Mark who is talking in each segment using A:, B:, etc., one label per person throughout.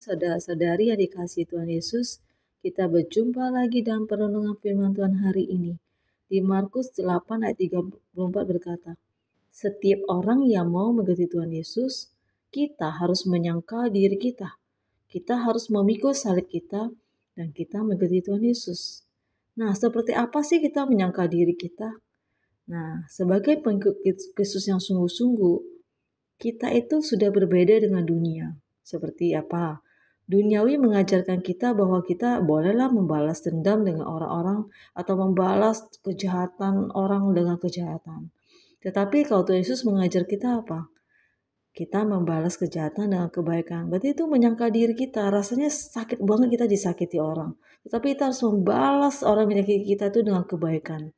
A: saudara-saudari yang dikasihi Tuhan Yesus, kita berjumpa lagi dalam perenungan firman Tuhan hari ini. Di Markus 8 ayat 34 berkata, setiap orang yang mau mengikuti Tuhan Yesus, kita harus menyangkal diri kita. Kita harus memikul salib kita dan kita mengikuti Tuhan Yesus. Nah, seperti apa sih kita menyangkal diri kita? Nah, sebagai pengikut Kristus yang sungguh-sungguh, kita itu sudah berbeda dengan dunia. Seperti apa? Duniawi mengajarkan kita bahwa kita bolehlah membalas dendam dengan orang-orang atau membalas kejahatan orang dengan kejahatan. Tetapi kalau Tuhan Yesus mengajar kita apa? Kita membalas kejahatan dengan kebaikan. Berarti itu menyangka diri kita. Rasanya sakit banget kita disakiti orang. Tetapi kita harus membalas orang menyakiti kita itu dengan kebaikan.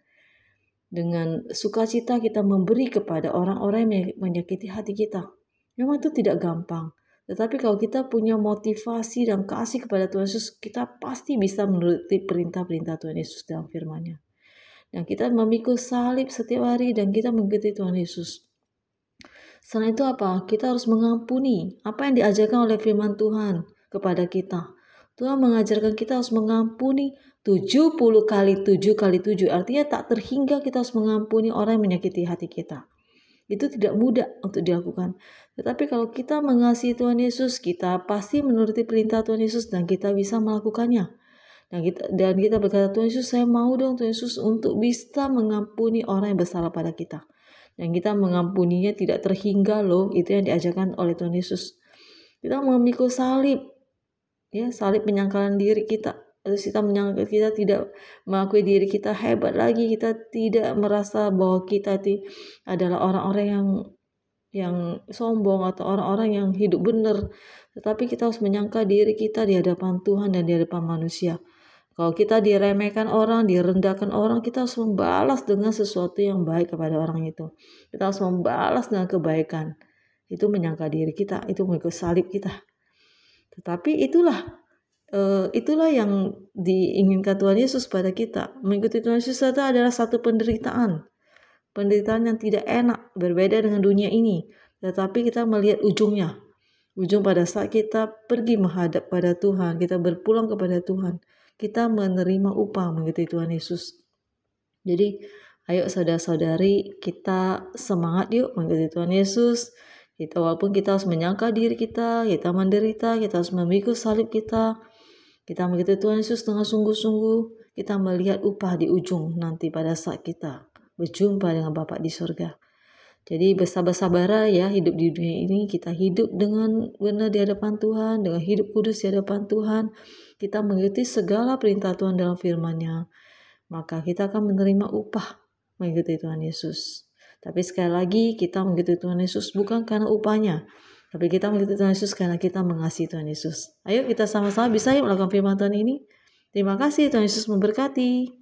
A: Dengan sukacita kita memberi kepada orang-orang yang menyakiti hati kita. Memang itu tidak gampang. Tetapi kalau kita punya motivasi dan kasih kepada Tuhan Yesus, kita pasti bisa menuruti perintah-perintah Tuhan Yesus dalam firman-Nya. Dan kita memikul salib setiap hari dan kita mengikuti Tuhan Yesus. Selain itu apa? Kita harus mengampuni apa yang diajarkan oleh firman Tuhan kepada kita. Tuhan mengajarkan kita harus mengampuni 70 kali 7 kali 7. Artinya tak terhingga kita harus mengampuni orang yang menyakiti hati kita. Itu tidak mudah untuk dilakukan. Tetapi kalau kita mengasihi Tuhan Yesus, kita pasti menuruti perintah Tuhan Yesus dan kita bisa melakukannya. Dan kita berkata, Tuhan Yesus, saya mau dong Tuhan Yesus untuk bisa mengampuni orang yang bersalah pada kita. Dan kita mengampuninya tidak terhingga loh. Itu yang diajarkan oleh Tuhan Yesus. Kita memikul salib. Ya, salib penyangkalan diri kita. Terus kita tidak mengakui diri kita hebat lagi. Kita tidak merasa bahwa kita itu adalah orang-orang yang sombong atau orang-orang yang hidup benar. Tetapi kita harus menyangka diri kita di hadapan Tuhan dan di hadapan manusia. Kalau kita diremehkan orang, direndahkan orang, kita harus membalas dengan sesuatu yang baik kepada orang itu. Kita harus membalas dengan kebaikan. Itu menyangka diri kita, itu mengikut salib kita. Tetapi itulah yang diinginkan Tuhan Yesus pada kita. Mengikuti Tuhan Yesus itu adalah satu penderitaan. Penderitaan yang tidak enak, berbeda dengan dunia ini. Tetapi kita melihat ujungnya. Ujung pada saat kita pergi menghadap pada Tuhan, kita berpulang kepada Tuhan. Kita menerima upah mengikuti Tuhan Yesus. Jadi, ayo saudara-saudari, kita semangat yuk mengikuti Tuhan Yesus. Walaupun kita harus menyangka diri kita menderita, kita harus memikul salib kita mengikuti Tuhan Yesus dengan sungguh-sungguh. Kita melihat upah di ujung nanti pada saat kita berjumpa dengan Bapa di surga. Jadi bersabar-sabar ya hidup di dunia ini. Kita hidup dengan benar di hadapan Tuhan, dengan hidup kudus di hadapan Tuhan. Kita mengikuti segala perintah Tuhan dalam firman-Nya. Maka kita akan menerima upah mengikuti Tuhan Yesus. Tapi sekali lagi kita mengikuti Tuhan Yesus bukan karena upahnya. Tapi kita mengikuti Tuhan Yesus karena kita mengasihi Tuhan Yesus. Ayo kita sama-sama bisa melakukan firman Tuhan ini. Terima kasih, Tuhan Yesus memberkati.